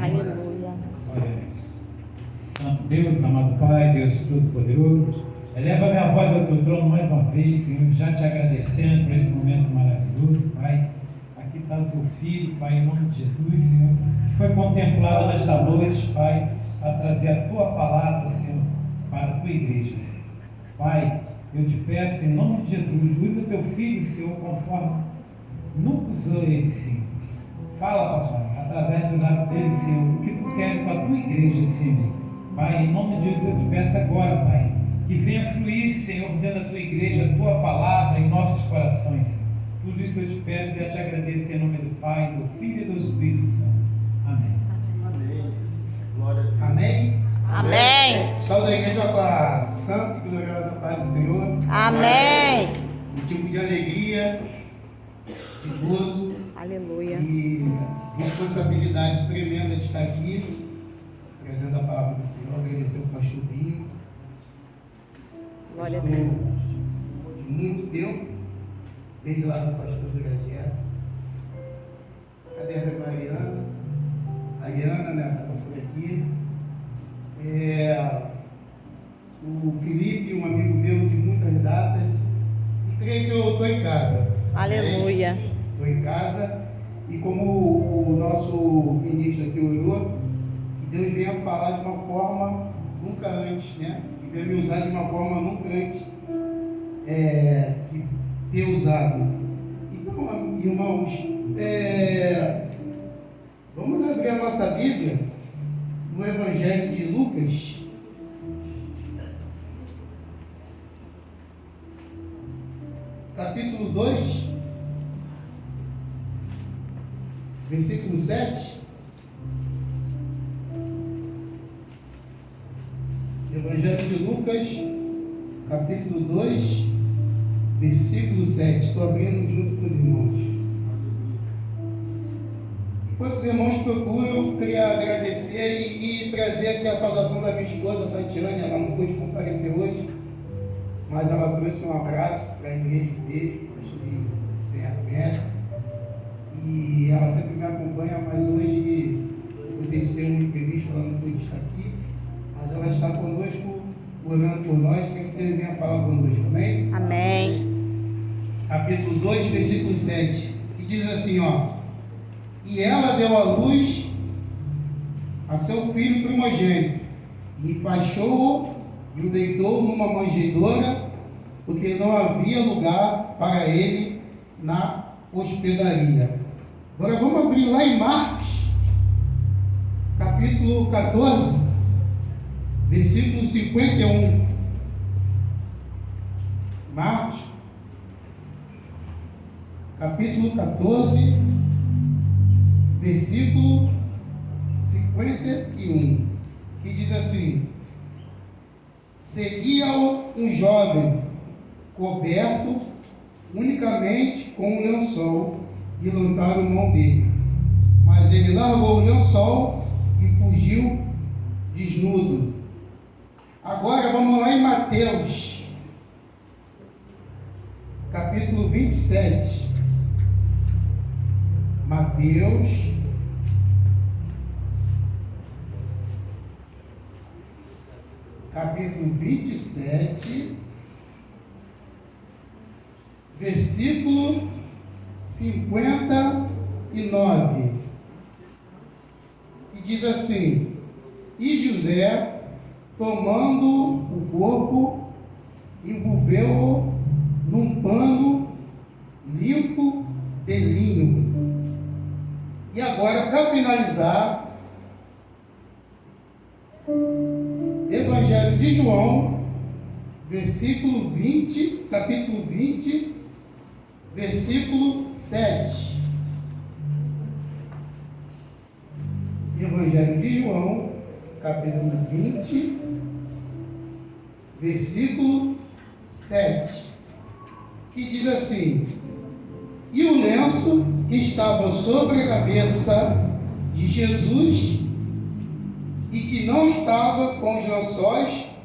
Aleluia. Glória a Deus. Santo Deus, amado Pai, Deus Todo-Poderoso, eleva minha voz ao teu trono mais uma vez, Senhor, já te agradecendo por esse momento maravilhoso, Pai. Aqui está o teu filho, Pai, em nome de Jesus, Senhor, que foi contemplado nesta noite, Pai, a trazer a tua palavra, Senhor, para a tua igreja, Senhor. Pai, eu te peço, em nome de Jesus, usa teu filho, Senhor, conforme nunca usou ele, Senhor. Fala, papai, através do lado dele, Senhor, o que tu queres para a tua igreja, Senhor. Pai, em nome de Jesus, eu te peço agora, Pai, que venha fluir, Senhor, dentro da tua igreja, a tua palavra em nossos corações, Senhor. Tudo isso eu te peço e já te agradeço em nome do Pai, do Filho e do Espírito Santo. Amém. Amém. Glória a Deus. Amém? Amém. Saúde a igreja com a santa e gloriosa paz do Senhor. Amém. Motivo de alegria, de gozo Aleluia. e responsabilidade tremenda de estar aqui, trazendo a palavra do Senhor. Agradecer ao pastor Binho. Glória a Pastor Deus. de muito tempo, desde lá do pastor do Gagé. Cadê a Mariana? A Ariana, né? Estava por aqui. O Felipe, um amigo meu de muitas datas. E creio que eu estou em casa. Aleluia. Estou em casa. E como o nosso ministro aqui orou, que Deus venha falar de uma forma nunca antes, né? Que venha me usar de uma forma nunca antes que ter usado. Então, irmãos, vamos abrir a nossa Bíblia no Evangelho de Lucas, capítulo 2, versículo 7. Evangelho de Lucas, capítulo 2, versículo 7. Estou abrindo junto com os irmãos. Enquanto os irmãos procuram, eu queria agradecer e trazer aqui a saudação da minha esposa, Tatiane. Ela não pôde comparecer hoje, mas ela trouxe um abraço para a igreja, um beijo, para a conhece. E ela sempre me acompanha, mas hoje aconteceu um imprevisto, ela não pôde estar aqui, mas ela está conosco, orando por nós, para que Deus venha falar conosco, amém? Amém. Capítulo 2, versículo 7, que diz assim, ó: e ela deu à luz a seu filho primogênito, e enfaixou-o e o deitou numa manjedoura, porque não havia lugar para ele na hospedaria. Agora vamos abrir lá em Marcos, capítulo 14, versículo 51. Marcos, capítulo 14, versículo 51, que diz assim: seguia-o um jovem coberto unicamente com um lençol e lançaram mão dele, mas ele largou o lençol e fugiu desnudo. Agora vamos lá em Mateus, capítulo 27. Mateus, capítulo 27, versículo 59, que diz assim: e José, tomando o corpo, envolveu-o num pano limpo de linho. E agora, para finalizar, Evangelho de João, versículo 20, capítulo 20, versículo 7. Evangelho de João, capítulo 20, versículo 7, que diz assim: e o lenço que estava sobre a cabeça de Jesus, e que não estava com os lençóis,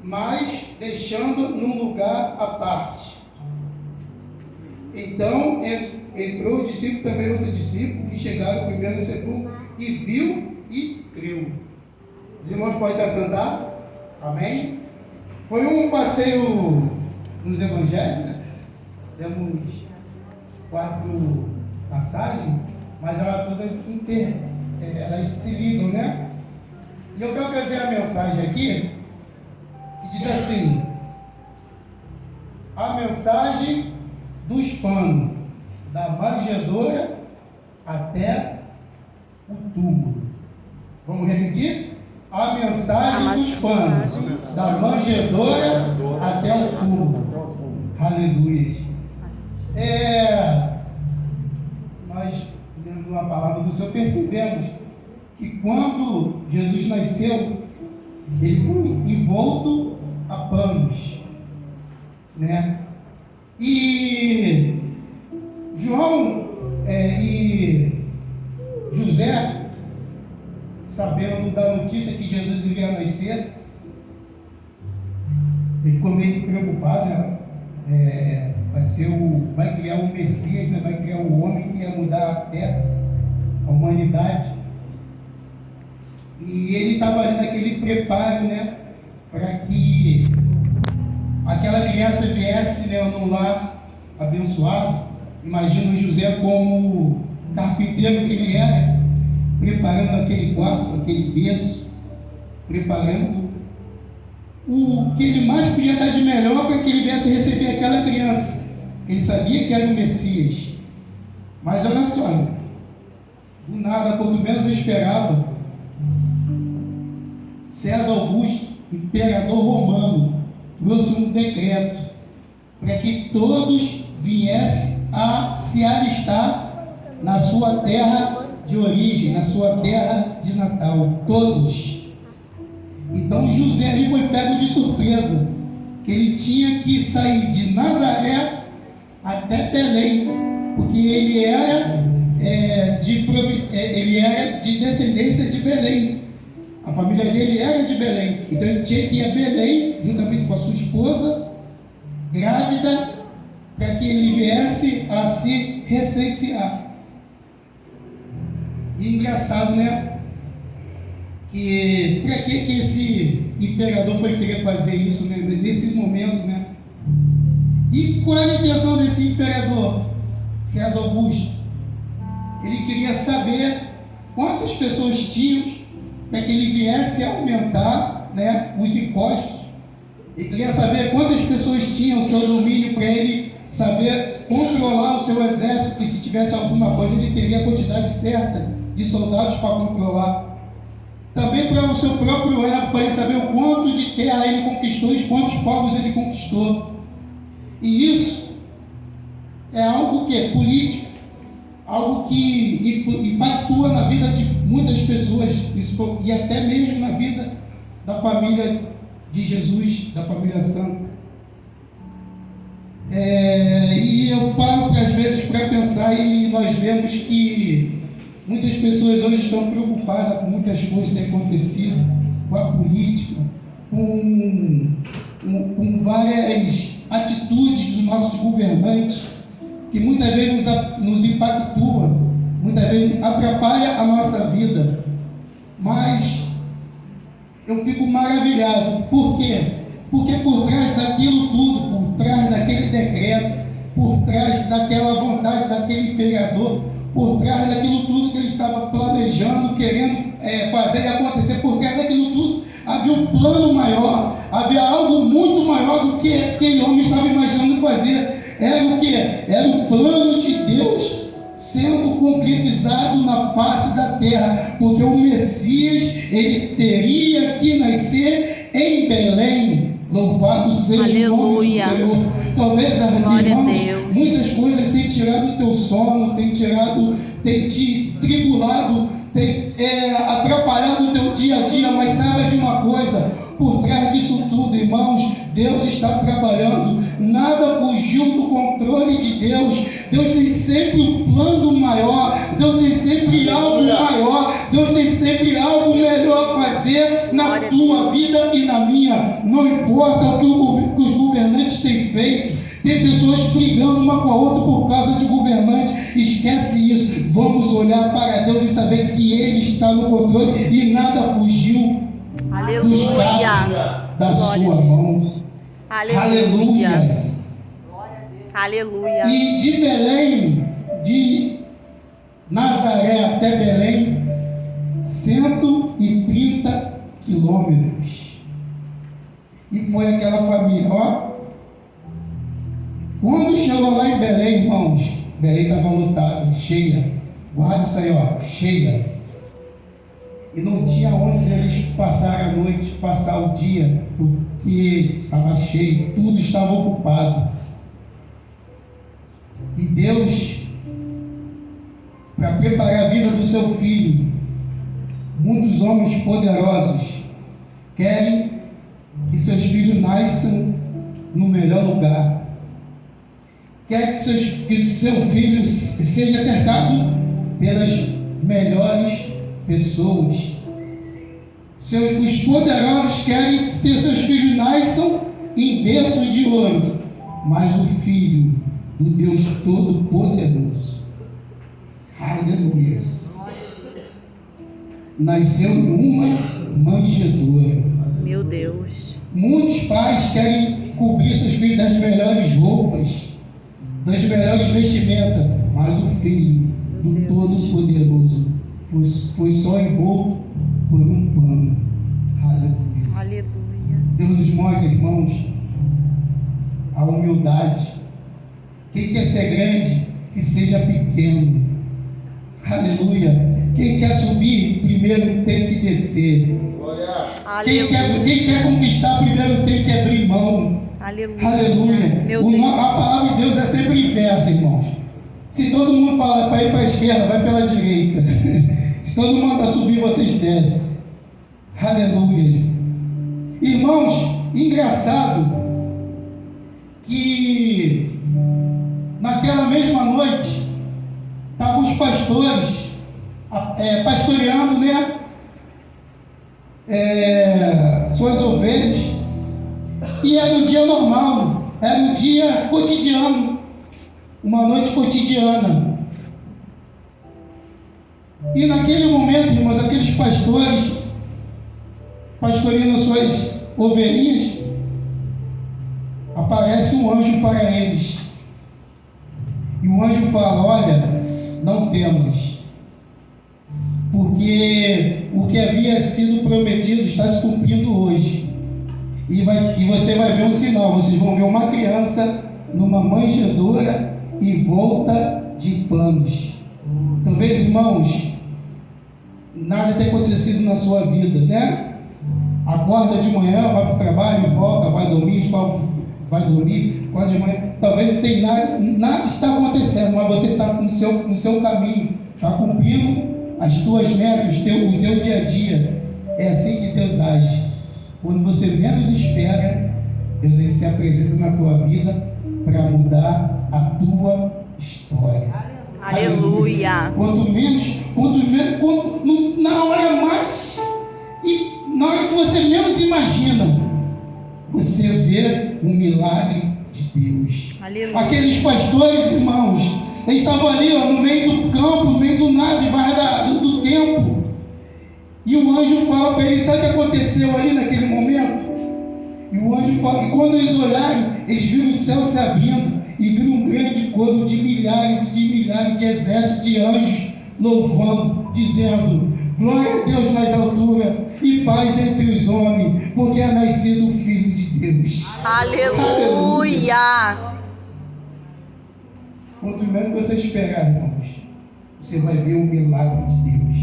mas deixando num lugar à parte. Então entrou o discípulo, também outro discípulo, que chegaram primeiro no sepulcro, e viu e creu. Os irmãos podem se assentar? Amém? Foi um passeio nos evangelhos, né? Temos 4 passagens, mas elas todas elas se ligam, né? E eu quero trazer a mensagem aqui, que diz assim: a mensagem dos panos, da manjedoura até o túmulo. Vamos repetir? A mensagem dos panos, da manjedoura até o túmulo. Aleluia. Nós, lendo uma palavra do Senhor, percebemos que quando Jesus nasceu, ele foi envolto a panos, né? E João e José, sabendo da notícia que Jesus iria nascer, ele ficou meio preocupado, né? Vai criar o Messias, né? Vai criar o homem que ia mudar a terra, a humanidade. E ele estava ali naquele preparo, né? Para que aquela criança viesse, né, num lar abençoado. Imagina José como carpinteiro que ele era, preparando aquele quarto, aquele berço, preparando o que ele mais podia dar de melhor para que ele viesse receber aquela criança. Ele sabia que era o Messias. Mas olha só, do nada, quando menos esperava, César Augusto, imperador romano, trouxe um decreto para que todos viessem a se alistar na sua terra de origem, na sua terra de Natal. Todos. Então José ali foi pego de surpresa, que ele tinha que sair de Nazaré até Belém, porque ele era de descendência de Belém. A família dele era de Belém, então ele tinha que ir a Belém, juntamente com a sua esposa, grávida, para que ele viesse a se recensear. E engraçado, né? Que para que esse imperador foi querer fazer isso, né? Nesse momento, né? E qual era a intenção desse imperador, César Augusto? Ele queria saber quantas pessoas tinham, para que ele viesse a aumentar, né, os impostos. Ele queria saber quantas pessoas tinham o seu domínio, para ele saber controlar o seu exército, e se tivesse alguma coisa ele teria a quantidade certa de soldados para controlar. Também para o seu próprio ego, para ele saber o quanto de terra ele conquistou e de quantos povos ele conquistou. E isso é algo que é político, algo que impactua na vida de muitas pessoas, e até mesmo na vida da família de Jesus, da família santa. E eu paro às vezes para pensar, e nós vemos que muitas pessoas hoje estão preocupadas com muitas coisas que têm acontecido, com a política, com várias atitudes dos nossos governantes, que muitas vezes nos impactua, muitas vezes atrapalha a nossa vida. Mas eu fico maravilhado. Por quê? Porque por trás daquilo tudo, por trás daquele decreto, por trás daquela vontade daquele imperador, por trás daquilo tudo que ele estava planejando, querendo fazer acontecer, por trás daquilo tudo havia um plano maior, havia algo muito maior do que aquele homem estava imaginando fazer. Era o que? Era o plano de Deus sendo concretizado na face da terra, porque o Messias, ele teria que nascer em Belém. Louvado seja o nome do Senhor. Talvez, irmãos, muitas coisas têm tirado o teu sono, têm te tribulado, têm atrapalhado o teu dia a dia, mas saiba de uma coisa: por trás disso tudo, irmãos, Deus está trabalhando. Nada fugiu do controle de Deus. Deus tem sempre um plano maior, Deus tem sempre algo maior, Deus tem sempre algo melhor a fazer na tua vida e na minha. Não importa o que os governantes têm feito. Tem pessoas brigando uma com a outra por causa de governantes. Esquece isso. Vamos olhar para Deus e saber que Ele está no controle e nada dos Aleluia. carros da Glória. sua mão. Aleluia. Aleluias. Aleluia. E de Belém, de Nazaré até Belém, 130 quilômetros. E foi aquela família, ó. Quando chegou lá em Belém, irmãos, Belém estava lotada, cheia. Guarda isso aí, ó, cheia. E não tinha onde eles passar a noite, passar o dia, porque estava cheio, tudo estava ocupado. E Deus, para preparar a vida do seu filho, muitos homens poderosos querem que seus filhos nasçam no melhor lugar. Quer que seu filho seja cercado pelas melhores pessoas. Os poderosos querem que seus filhos nasçam em berço de ouro, mas o filho do Deus Todo-Poderoso, aleluia, nasceu em uma manjedoura. Meu Deus. Muitos pais querem cobrir seus filhos das melhores roupas, das melhores vestimentas, mas o filho do Todo-Poderoso foi só envolto por um pano. Aleluia. Aleluia. Deus nos mostra, irmãos, a humildade. Quem quer ser grande, que seja pequeno. Aleluia. Quem quer subir, primeiro tem que descer. Quem quer conquistar, primeiro tem que abrir mão. Aleluia. Aleluia. Meu Deus. A palavra de Deus é sempre inversa, irmãos. Se todo mundo fala para ir para a esquerda, vai pela direita. Se todo mundo manda subir, vocês descem. Aleluia. Irmãos, engraçado que naquela mesma noite estavam os pastores pastoreando, né? Suas ovelhas. E era um dia normal, era um dia cotidiano, uma noite cotidiana. E naquele momento, irmãos, aqueles pastores pastoreando suas ovelhinhas, aparece um anjo para eles. E o anjo fala: olha, não temas, porque o que havia sido prometido está se cumprindo hoje. E você vai ver um sinal. Vocês vão ver uma criança numa manjedoura e volta de panos. Talvez, irmãos, nada tenha acontecido na sua vida, né? Acorda de manhã, vai para o trabalho, volta, vai dormir, acorda de manhã. Talvez não tenha nada está acontecendo, mas você está no seu caminho, está cumprindo as tuas metas, o teu dia a dia. É assim que Deus age. Quando você menos espera, Deus se apresenta na tua vida para mudar a tua história. Aleluia. Quanto menos, na hora mais, e na hora que você menos imagina, você vê um milagre de Deus. Aleluia. Aqueles pastores, irmãos, eles estavam ali, ó, no meio do campo, no meio do nada, debaixo do tempo. E o anjo fala para eles: sabe o que aconteceu ali naquele momento? E o anjo fala, e quando eles olharam, eles viram o céu se abrindo e viram um grande coro de milhares e de milhares de exércitos de anjos louvando, dizendo: glória a Deus nas alturas e paz entre os homens, porque é nascido o Filho de Deus. Aleluia. Quanto menos você esperar, irmãos, você vai ver o milagre de Deus.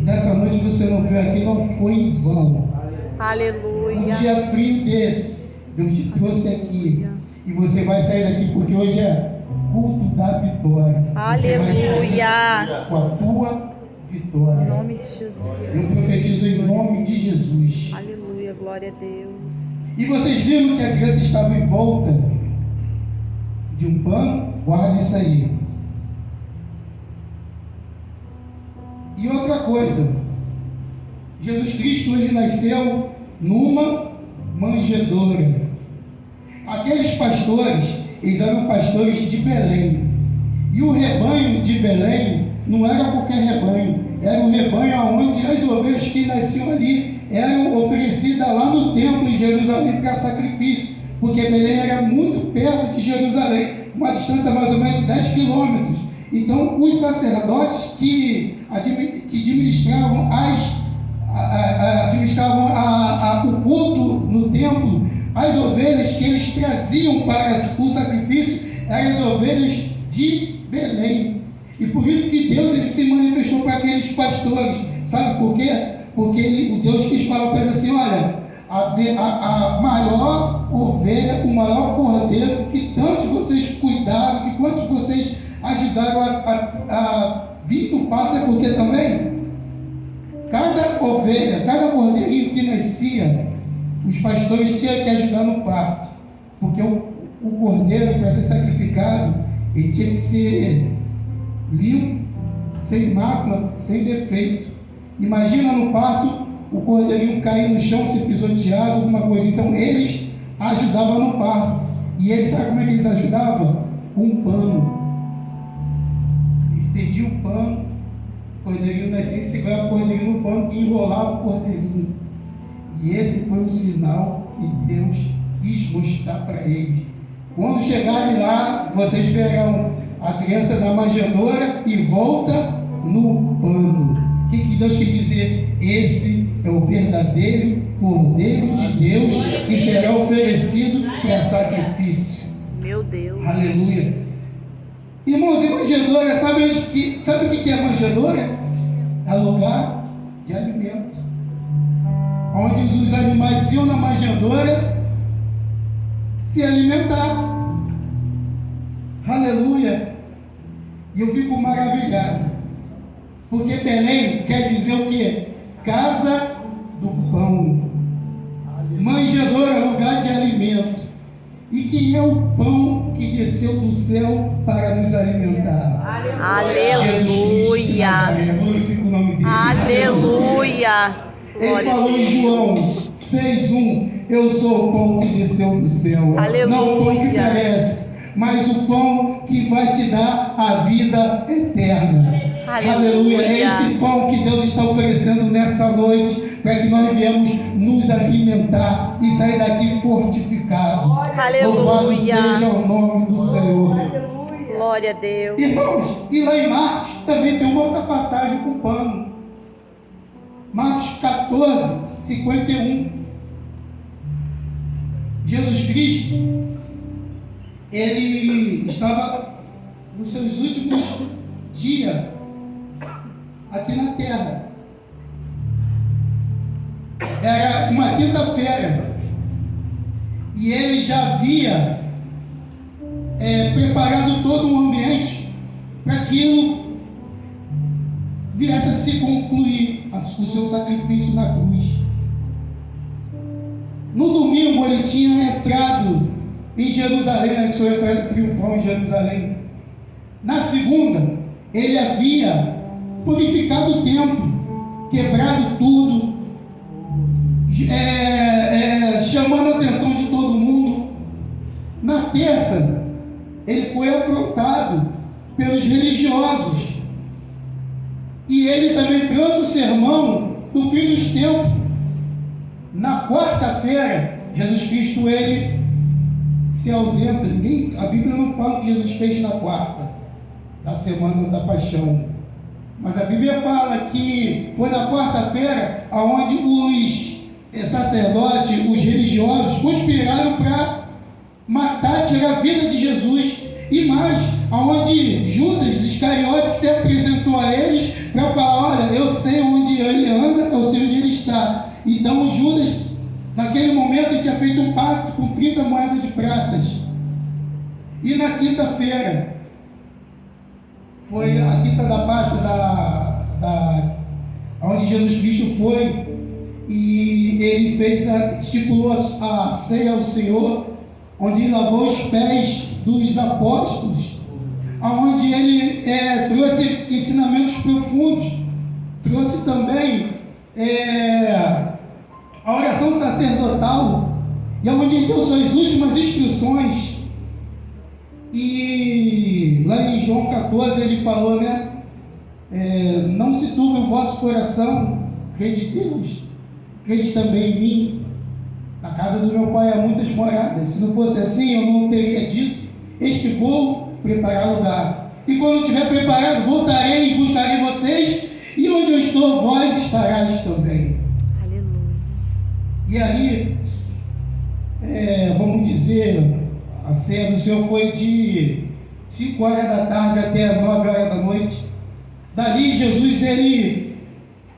Nessa noite você não veio aqui, não foi em vão. Aleluia. Um dia frio desse, Deus te trouxe aqui. E você vai sair daqui, porque hoje é culto da vitória. Você vai sair Aleluia. com a tua Em vitória. nome de Jesus. Eu profetizo em nome de Jesus. Aleluia. Glória a Deus. E vocês viram que a criança estava em volta de um pano? Guarda isso aí. E outra coisa, Jesus Cristo, ele nasceu numa manjedoura. Aqueles pastores, eles eram pastores de Belém. E o rebanho de Belém não era qualquer rebanho, era o rebanho onde as ovelhas que nasciam ali eram oferecidas lá no templo em Jerusalém para sacrifício, porque Belém era muito perto de Jerusalém, uma distância mais ou menos de 10 quilômetros. Então, os sacerdotes que administravam o culto no templo, as ovelhas que eles traziam para o sacrifício eram as ovelhas de Belém. E por isso que Deus ele se manifestou para aqueles pastores. Sabe por quê? Porque o Deus quis falar para eles assim: olha, a maior ovelha, o maior cordeiro que tanto vocês cuidaram, que quanto vocês ajudaram a vir do pasto, é porque também cada ovelha, cada cordeirinho que nascia, os pastores tinham que ajudar no parto, porque o cordeiro, para ser sacrificado, ele tinha que ser limpo, sem mácula, sem defeito. Imagina no parto o cordeirinho cair no chão, ser pisoteado, alguma coisa. Então eles ajudavam no parto. E eles, sabe como é que eles ajudavam? Com um pano. Eles estendiam o pano, o cordeirinho nascia, segurava o cordeirinho no pano e enrolava o cordeirinho. E esse foi o sinal que Deus quis mostrar para eles. Quando chegarem lá, vocês verão a criança na manjedoura e volta no pano. O que Deus quis dizer? Esse é o verdadeiro Cordeiro de Deus que será oferecido para sacrifício. Meu Deus. Aleluia. Irmãos, e manjedoura, sabe o que é manjedoura? É lugar de alimento, onde os animais iam na manjedoura se alimentar. Aleluia. E eu fico maravilhado, porque Belém quer dizer o quê? Casa do pão. Manjedoura, lugar de alimento. E quem é o pão que desceu do céu para nos alimentar? Aleluia. Jesus Cristo de Nazaré. Glorifico o nome dele. Aleluia. Ele falou em João 6,1: eu sou o pão que desceu do céu. Aleluia. Não o pão que perece, mas o pão que vai te dar a vida eterna. Aleluia. É esse pão que Deus está oferecendo nessa noite, para que nós viemos nos alimentar e sair daqui fortificados. Louvado seja o nome do Senhor. Glória a Deus. Irmãos, e lá em Marcos também tem uma outra passagem com pano. Marcos 14, 51. Jesus Cristo, ele estava nos seus últimos dias aqui na terra. Era uma quinta-feira e ele já havia preparado todo um ambiente para aquilo viesse a se concluir, o seu sacrifício na cruz. No domingo ele tinha entrado em Jerusalém, a sua entrada triunfal em Jerusalém. Na segunda, ele havia purificado o templo, quebrado tudo, chamando a atenção de todo mundo. Na terça, ele foi afrontado pelos religiosos, e ele também trouxe o sermão do fim dos tempos. Na quarta-feira, Jesus Cristo, ele se ausenta. A Bíblia não fala o que Jesus fez na quarta, da semana da paixão, mas a Bíblia fala que foi na quarta-feira aonde os sacerdotes, os religiosos, conspiraram para matar, tirar a vida de Jesus. E mais, aonde Judas Iscariote se apresentou a eles para falar: olha, eu sei onde ele anda, eu sei onde ele está. Então Judas, naquele momento, tinha feito um pacto com 30 moedas de pratas. E na quinta-feira, foi a quinta da Páscoa, onde Jesus Cristo foi, e ele estipulou a ceia ao Senhor, onde ele lavou os pés dos apóstolos, onde ele trouxe ensinamentos profundos, trouxe também a oração sacerdotal, e onde ele deu suas últimas instruções. E lá em João 14 ele falou, não se turbe o vosso coração, crede em Deus, crede também em mim. Na casa do meu pai há muitas moradas. Se não fosse assim, eu não teria dito: eis que vou preparar lugar. E quando estiver preparado, voltarei e buscarei vocês, e onde eu estou, vós estarás também. Aleluia. E ali, vamos dizer, a ceia do Senhor foi de 5 horas da tarde até 9 horas da noite. Dali Jesus,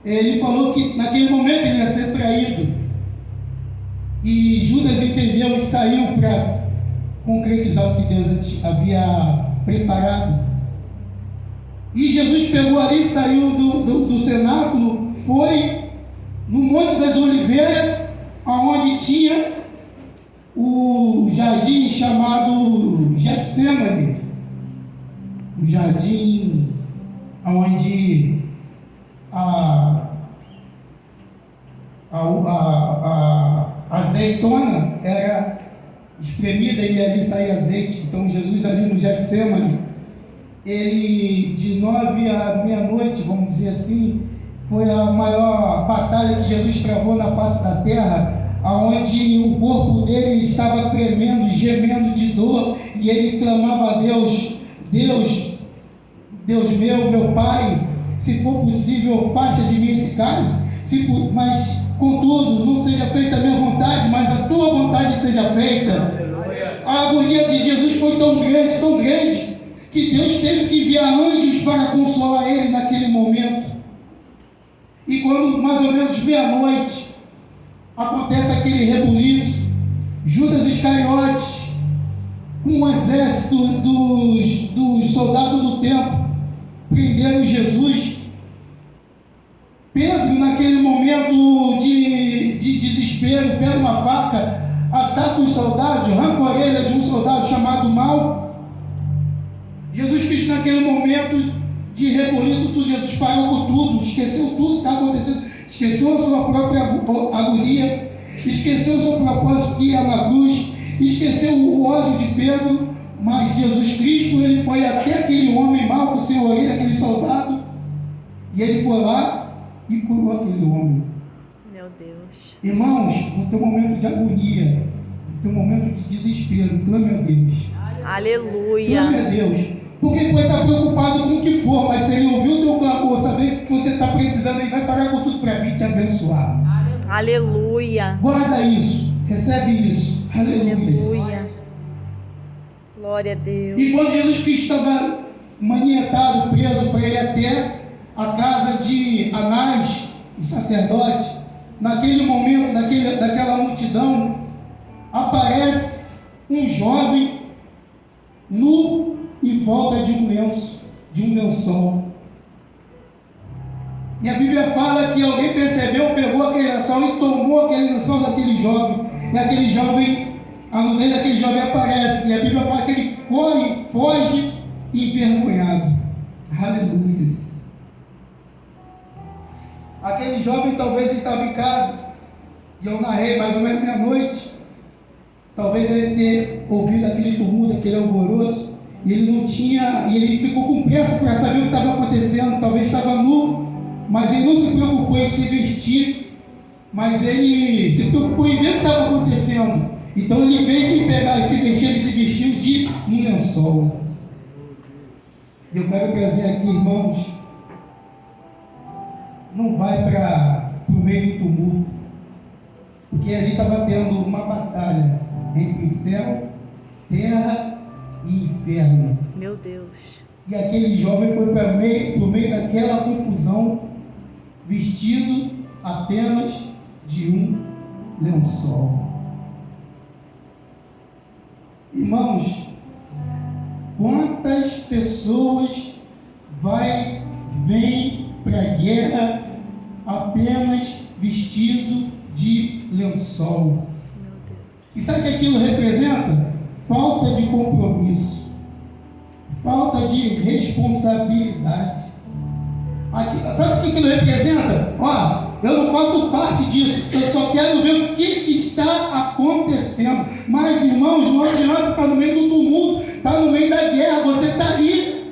ele falou que naquele momento ele ia ser traído. E Judas entendeu e saiu para concretizar o que Deus havia preparado. E Jesus pegou ali, saiu do cenáculo, foi no Monte das Oliveiras, onde tinha o jardim chamado Getsêmani, o jardim onde a azeitona era espremida e ali saía azeite. Então Jesus ali no Getsêmani, ele de 9 à meia-noite, vamos dizer assim, foi a maior batalha que Jesus travou na face da terra, aonde o corpo dele estava tremendo, gemendo de dor, e ele clamava a Deus: Deus meu Pai, se for possível, afasta de mim esse cálice, mas contudo, não seja feita a minha vontade, mas a tua vontade seja feita. A agonia de Jesus foi tão grande, que Deus teve que enviar anjos para consolar ele naquele momento. E quando mais ou menos meia-noite, acontece aquele rebuliço, Judas Iscariote, com um exército dos soldados do templo, prenderam Jesus. Pedro, naquele momento de desespero, pega uma faca, ataca os soldados, arranca a orelha de um soldado chamado Malco. Jesus Cristo, naquele momento de rebuliço, Jesus parou com tudo, esqueceu tudo que está acontecendo, esqueceu a sua própria agonia, esqueceu o seu propósito que ia na cruz, esqueceu o ódio de Pedro. Mas Jesus Cristo, ele foi até aquele homem Malco, sem orelha, aquele soldado, e ele foi lá e curou aquele homem. Meu Deus. Irmãos, no teu momento de agonia, no teu momento de desespero, clame a Deus. Aleluia. Clame a Deus. Porque pode estar preocupado com o que for, mas se ele ouvir o teu clamor, saber que você está precisando, ele vai parar com tudo para vir te abençoar. Aleluia. Guarda isso, recebe isso. Aleluia. Aleluia. Glória a Deus. E quando Jesus Cristo estava manietado, preso, para ir até a casa de Anás, o sacerdote, naquele momento, daquela multidão, aparece um jovem nu em volta de um lençol. E a Bíblia fala que alguém percebeu, pegou aquele lençol e tomou aquele lençol daquele jovem. E aquele jovem, a nudez daquele jovem aparece. E a Bíblia fala que ele corre, foge, envergonhado. Aleluia. Aquele jovem talvez estava em casa, e eu narrei mais ou menos meia-noite. Talvez ele tenha ouvido aquele tumulto, aquele alvoroço, e ele não tinha, e ele ficou com pressa para saber o que estava acontecendo. Talvez estava nu, mas ele não se preocupou em se vestir, mas ele se preocupou em ver o que estava acontecendo. Então ele veio de pegar e se vestir, ele se vestiu de um lençol. Eu quero trazer aqui, irmãos, não vai para o meio do tumulto, porque ali estava tendo uma batalha entre céu, terra e inferno. Meu Deus. E aquele jovem foi para o meio daquela confusão, vestido apenas de um lençol. Irmãos, quantas pessoas vêm para a guerra apenas vestido de lençol? Meu Deus. E sabe o que aquilo representa? Falta de compromisso, falta de responsabilidade. Sabe o que aquilo representa? Eu não faço parte disso, eu só quero ver o que está acontecendo. Mas, irmãos, não adianta estar no meio do tumulto, estar no meio da guerra, você está ali.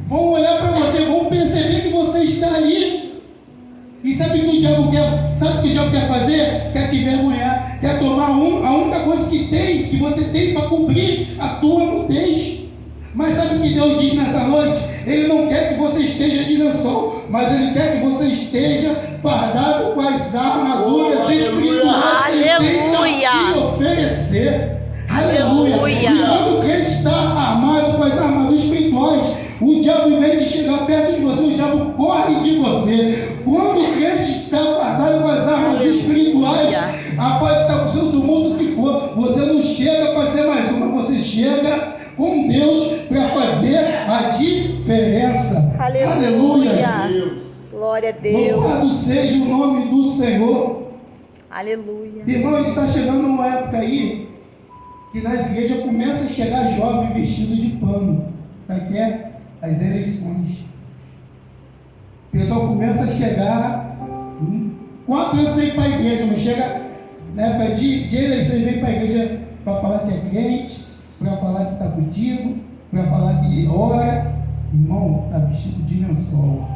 Vão olhar para você, vão perceber que você está ali. E sabe o que o diabo quer? Sabe o que o diabo quer fazer? Quer te envergonhar, quer tomar a única coisa que você tem para cobrir a tua nudez. Mas sabe o que Deus diz nessa noite? Ele não quer que você esteja de lençol, mas Ele quer que você esteja fardado com as armaduras espirituais que Ele tem a te oferecer. Aleluia! E quando o crente está armado com as armaduras espirituais, o diabo, em vez de chegar perto de você, o diabo corre de você. Quando o crente está fardado com as armas espirituais, pode estar acontecendo do mundo que for, você não chega para ser mais uma, você chega com Deus para fazer a diferença. Aleluia. Glória a Deus. Louvado seja o nome do Senhor. Aleluia. Irmão, está chegando uma época aí que nas igrejas começa a chegar jovem vestido de pano. Sabe o que é? As eleições. O pessoal começa a chegar 4 anos sem ir para a igreja, mas chega na época de eleições, vem para a igreja para falar que é crente, para falar que está contigo, para falar que ora. Irmão, está vestido de lençol.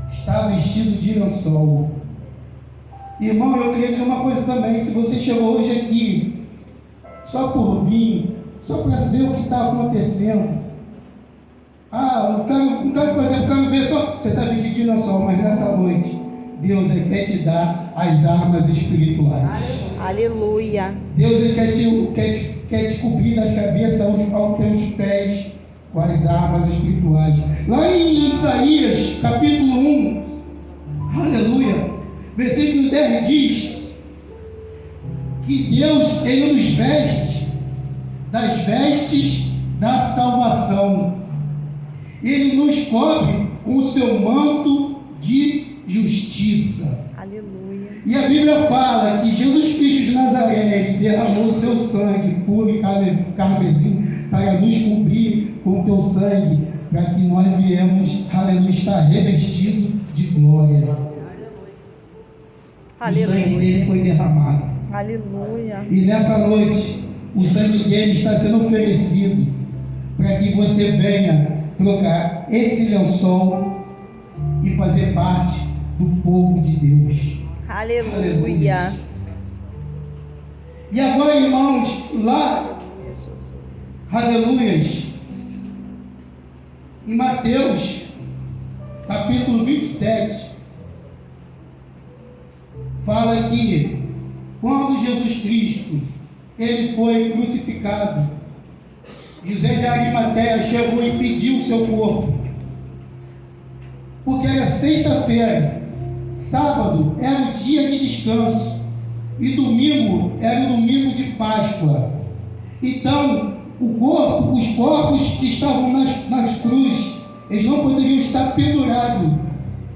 Está vestido de lençol. Irmão, eu queria dizer uma coisa também. Se você chegou hoje aqui só por vir, só para saber o que está acontecendo, não quero fazer, eu quero ver só. Você está vestido de lençol, mas nessa noite Deus quer te dar as armas espirituais. Aleluia. Deus quer te cobrir das cabeças aos teus pés com as armas espirituais. Lá em Isaías, capítulo 1, aleluia, versículo 10 diz que Deus, Ele nos veste das vestes da salvação. Ele nos cobre com o seu manto de justiça. Aleluia. E a Bíblia fala que Jesus Cristo de Nazaré, Ele derramou o seu sangue puro e carmesim para nos cobrir com o teu sangue, para que nós viemos, aleluia, estar revestido de glória. O sangue dele foi derramado. Aleluia. E nessa noite, o sangue dele está sendo oferecido para que você venha trocar esse lençol e fazer parte do povo de Deus. Aleluia. E agora, irmãos, lá, aleluias, em Mateus, capítulo 27, fala que quando Jesus Cristo, Ele foi crucificado, José de Arimateia chegou e pediu o seu corpo, porque era sexta-feira, sábado era o dia de descanso e domingo era o domingo de Páscoa. Então, os corpos que estavam nas cruzes, eles não poderiam estar pendurados,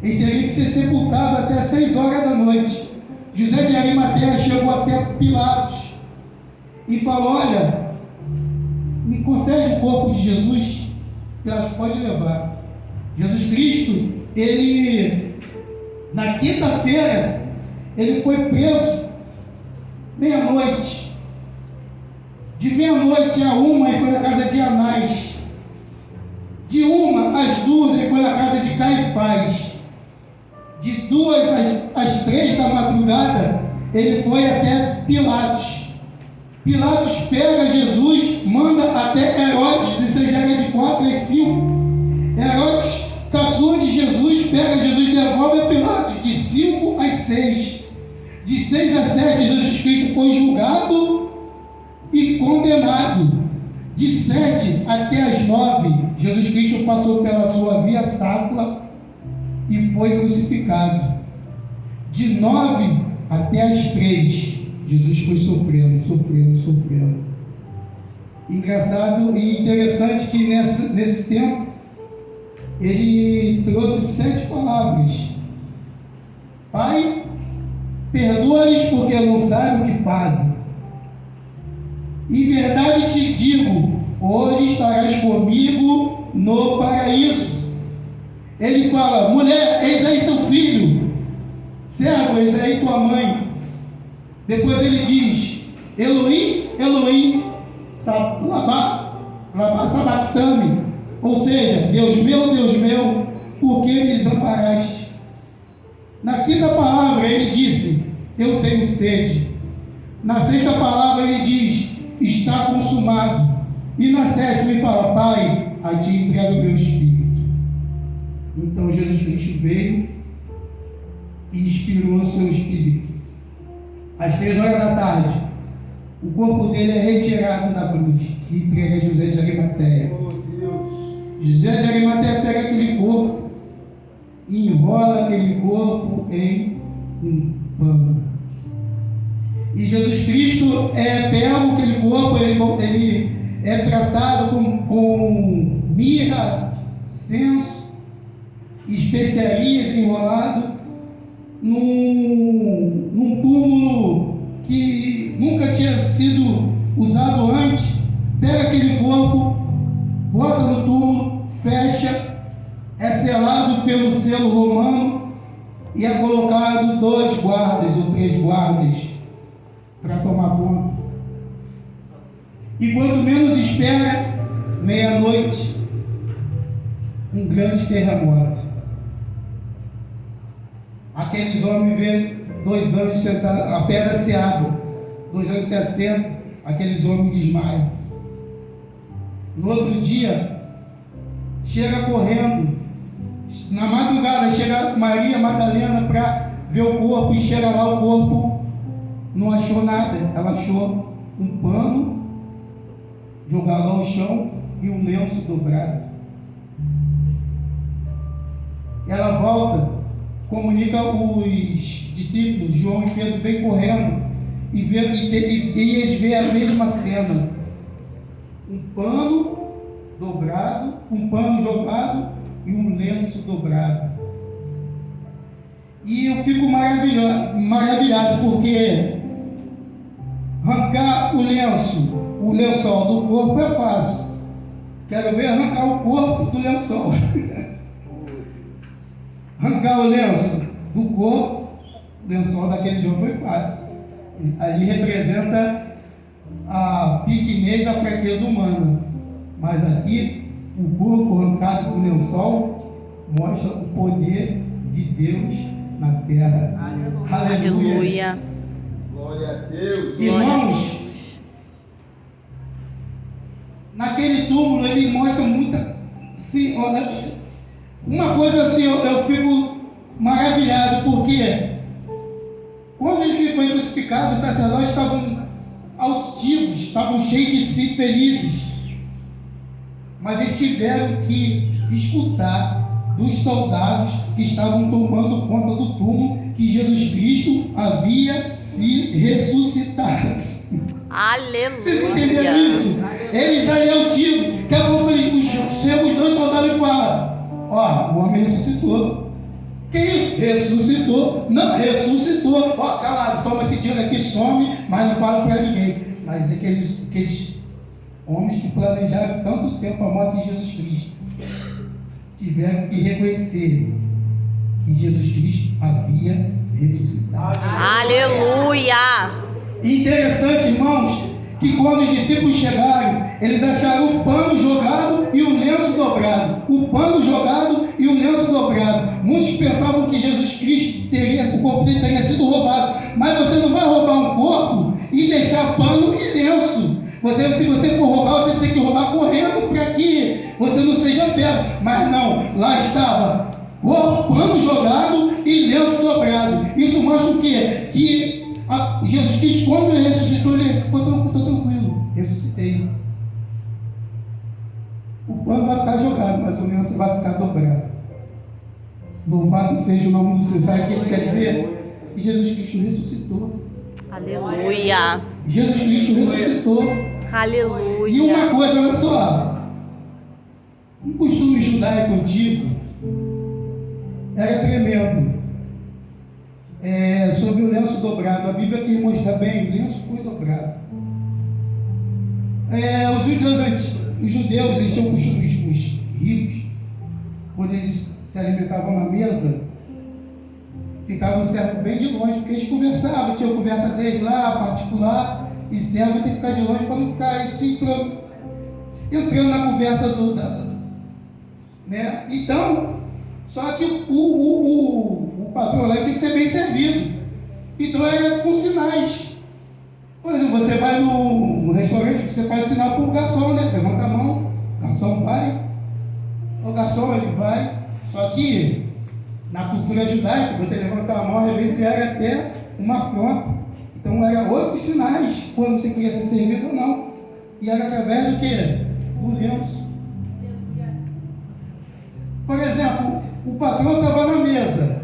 eles teriam que ser sepultados até 6 horas da noite. José de Arimateia chegou até Pilatos e falou: olha, me concede o corpo de Jesus. Pilatos: pode levar. Jesus Cristo, ele, na quinta-feira, ele foi preso meia-noite. De meia-noite a 1, ele foi na casa de Anás. De 1 às 2, ele foi na casa de Caifás. De 2 às 3 da madrugada, ele foi até Pilatos. Pilatos pega Jesus, manda até Herodes, isso já era de 4 às 5. Herodes, caçula de Jesus, pega Jesus e devolve a Pilatos, de 5 às 6. De 6 a 7, Jesus Cristo foi julgado e condenado. De 7 até as 9, Jesus Cristo passou pela sua via sacra e foi crucificado. De 9 até as 3, Jesus foi sofrendo. Engraçado e interessante que nesse tempo, ele trouxe 7 palavras. Pai, perdoa-lhes porque não sabem o que fazem. Em verdade te digo, hoje estarás comigo no paraíso. Ele fala: mulher, eis aí seu filho. Servo, eis aí tua mãe. Depois ele diz: Elohim, Elohim, lama sabachthani. Ou seja, Deus meu, por que me desamparaste? Na quinta palavra ele disse: eu tenho sede. Na sexta palavra ele diz: está consumado. E na sétima ele fala: Pai, a ti entrego o meu espírito. Então Jesus Cristo veio e expirou o seu espírito. Às 3h, o corpo dele é retirado da cruz e entrega a José de Arimateia. José de Arimateia pega aquele corpo e enrola aquele corpo em um pano. E Jesus Cristo pega aquele corpo, ele é tratado com mirra, incenso, especiarias, enrolado num túmulo que nunca tinha sido usado antes. Pega aquele corpo, bota no túmulo, fecha, é selado pelo selo romano e é colocado 2 guardas ou 3 guardas para tomar conta. E quando menos espera, meia-noite, um grande terremoto. Aqueles homens vê 2 anjos sentados, a pedra se abre, 2 anjos se assentam, aqueles homens desmaiam. No outro dia, chega correndo, na madrugada chega Maria Madalena para ver o corpo, e chega lá, o corpo não achou nada. Ela achou um pano jogado ao chão e um lenço dobrado. Ela volta, comunica os discípulos, João e Pedro, vem correndo e eles veem a mesma cena: um pano dobrado, um pano jogado e um lenço dobrado. E eu fico maravilhado, porque arrancar o lençol do corpo é fácil. Quero ver arrancar o corpo do lençol. Arrancar o lenço do corpo, o lençol daquele jogo foi fácil. Ali representa a pequenez, a fraqueza humana. Mas aqui, o corpo arrancado do lençol mostra o poder de Deus na terra. Aleluia. Glória a Deus. Irmãos, naquele túmulo ele mostra muita. Sim, olha, uma coisa assim, eu fico maravilhado, porque quando Jesus foi crucificado, os sacerdotes estavam altivos, estavam cheios de si, felizes, mas eles tiveram que escutar dos soldados que estavam tomando conta do túmulo que Jesus Cristo havia se ressuscitado. Aleluia. Vocês entenderam isso? Eles aí altivos, daqui a pouco os 2 soldados falam: ó, o homem ressuscitou. Que isso? Ressuscitou? Não, ressuscitou. Ó, calado, toma esse dinheiro aqui, some, mas não fala para ninguém. Mas aqueles homens que planejaram tanto tempo a morte de Jesus Cristo tiveram que reconhecer que Jesus Cristo havia ressuscitado. Aleluia. Interessante, irmãos, que quando os discípulos chegaram, eles acharam o pano jogado e o lenço dobrado. O pano jogado e o lenço dobrado. Muitos pensavam que Jesus Cristo o corpo dele teria sido roubado. Mas você não vai roubar um corpo e deixar pano e lenço. Se você for roubar, você tem que roubar correndo para que você não seja pego. Mas não, lá estava pano jogado e lenço dobrado. Isso mostra o quê? Que Jesus Cristo, quando ele ressuscitou, ele ficou tranquilo. Ressuscitei. O pano vai ficar jogado, mas o lenço vai ficar dobrado. Louvado seja o nome do Senhor. Sabe o que isso quer dizer? Que Jesus Cristo ressuscitou. Aleluia. Jesus Cristo ressuscitou. Aleluia. E uma coisa, olha só. Um costume judaico antigo era tremendo. Sobre o lenço dobrado. A Bíblia aqui mostra bem, o lenço foi dobrado. Os judeus, eles tinham costumes, os ricos, quando eles se alimentavam na mesa, ficavam servo bem de longe, porque eles conversavam, tinha conversa deles lá, particular, e servo tem que ficar de longe para não ficar entrando na conversa né? Então, só que o patrão lá tinha Então era com sinais. Por exemplo, você vai no restaurante, você faz sinal para o garçom, né? Levanta a mão, o garçom vai. O garçom, ele vai. Só que na cultura judaica, você levanta a mão, às vezes era até uma afronta. Então eram outros sinais, quando você queria ser servido ou não. E era através do quê? Do lenço. Por exemplo, o patrão estava na mesa.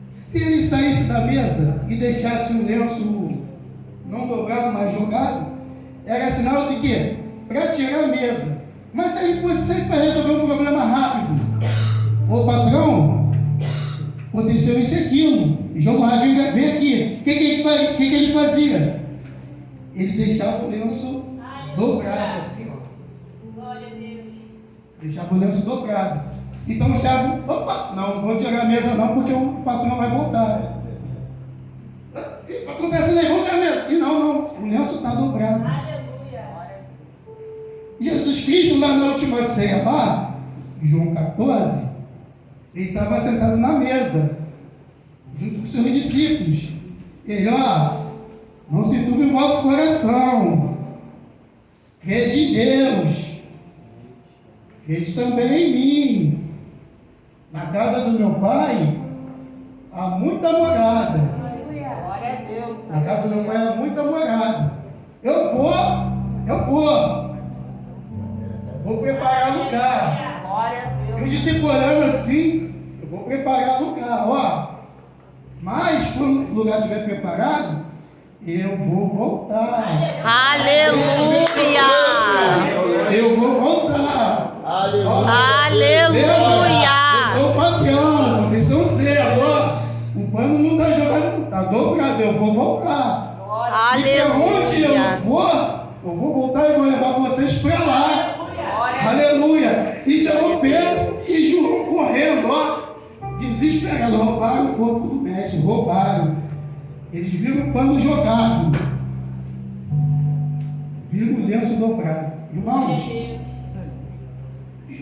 Se ele saísse da mesa e deixasse o lenço não dobrado, mas jogado, era sinal de quê? Para tirar a mesa. Mas se ele fosse sempre para resolver um problema rápido, ô patrão, aconteceu isso e aquilo, João Ravinho vem aqui, o que ele fazia? Ele deixava o lenço dobrado, assim, ó. Glória a Deus. Deixava o lenço dobrado. Então o servo, opa, não vou tirar a mesa não, porque o patrão vai voltar. Acontece, né? Vamos tirar a mesa. E não, o lenço está dobrado. Aleluia. Jesus Cristo, lá na última ceia, lá, João 14, ele estava sentado na mesa, junto com os seus discípulos. Ele, não se turbe o vosso coração, crede em Deus, crede também em mim. Na casa do meu pai há muita morada. Glória a Deus. Na casa do meu pai há muita morada. Eu vou preparar lugar. Glória a Deus. Eu discipulando assim, eu vou preparar lugar, Mas quando o lugar estiver preparado, eu vou voltar. Aleluia. Eu vou voltar. Aleluia. Eu sou o patrão, vocês são servos. O pano não está jogado, está dobrado, eu vou voltar. E para onde eu vou voltar e vou levar vocês para lá. Aleluia. E chamou Pedro e João correndo, desesperado. Roubaram o corpo do mestre, roubaram. Eles viram o pano jogado, viram o lenço dobrado. Irmãos,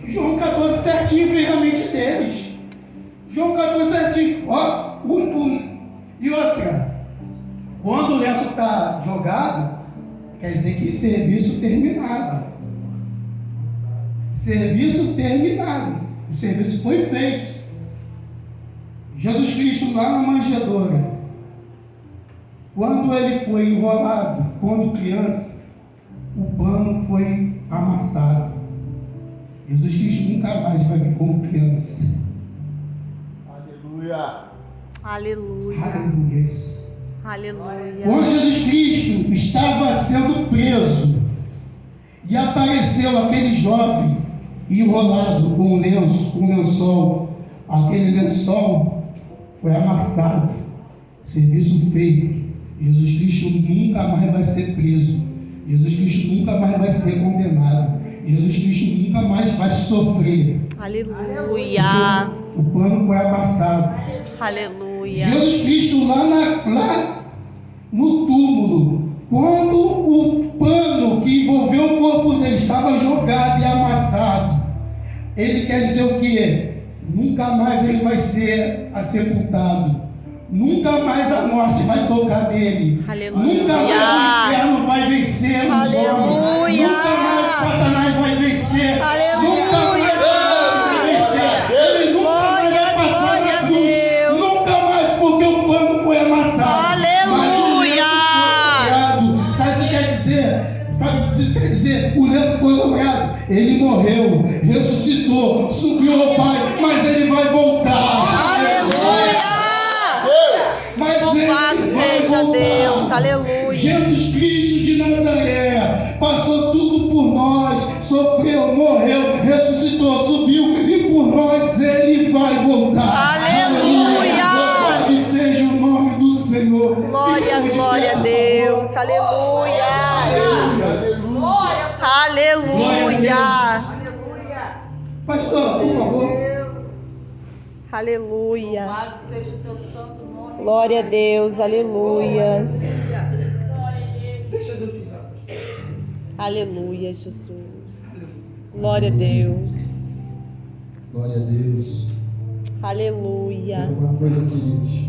João 14 certinho fez na mente deles. João 14 certinho. E outra, quando o lenço está jogado, quer dizer que serviço terminado. Serviço terminado. O serviço foi feito. Jesus Cristo lá na manjedoura, quando ele foi enrolado, quando criança, o pano foi amassado. Jesus Cristo nunca mais vai vir como criança. Aleluia. Aleluia. Aleluia. Aleluia. Quando Jesus Cristo estava sendo preso e apareceu aquele jovem enrolado com um lençol, aquele lençol foi amassado, serviço feito. Jesus Cristo nunca mais vai ser preso. Jesus Cristo nunca mais vai ser condenado. Jesus Cristo nunca mais vai sofrer. Aleluia. O pano foi amassado. Aleluia. Jesus Cristo lá no túmulo, quando o pano que envolveu o corpo dele estava jogado e amassado, ele quer dizer o quê? Nunca mais ele vai ser sepultado. Nunca mais a morte vai tocar nele. Aleluia. Nunca mais o inferno vai vencer os homens. Aleluia. Nunca mais Satanás vai vencer. Aleluia. Nunca mais a vai vencer. Ele nunca mais vai passar na cruz. Deus. Nunca mais, porque o pano foi amassado. Aleluia. Mas o lenço foi dobrado. Sabe o que quer dizer? Sabe o que quer dizer? O lenço foi dobrado. Ele morreu, ressuscitou, subiu ao Pai, mas ele vai voltar. Aleluia. Mas Louvado ele vai seja voltar. Deus. Aleluia. Jesus Cristo de Nazaré passou tudo por nós, sofreu, morreu, ressuscitou, subiu e por nós ele vai voltar. Aleluia. Louvado seja o nome do Senhor. Glória, glória a Deus. Aleluia. Aleluia. Pastor, por favor. Aleluia. Louvado seja o teu santo nome. Glória a Deus. Aleluia. Deixa Deus te usar. Aleluia, Jesus. Glória a Deus. Glória a Deus. Aleluia. Uma coisa, queridos.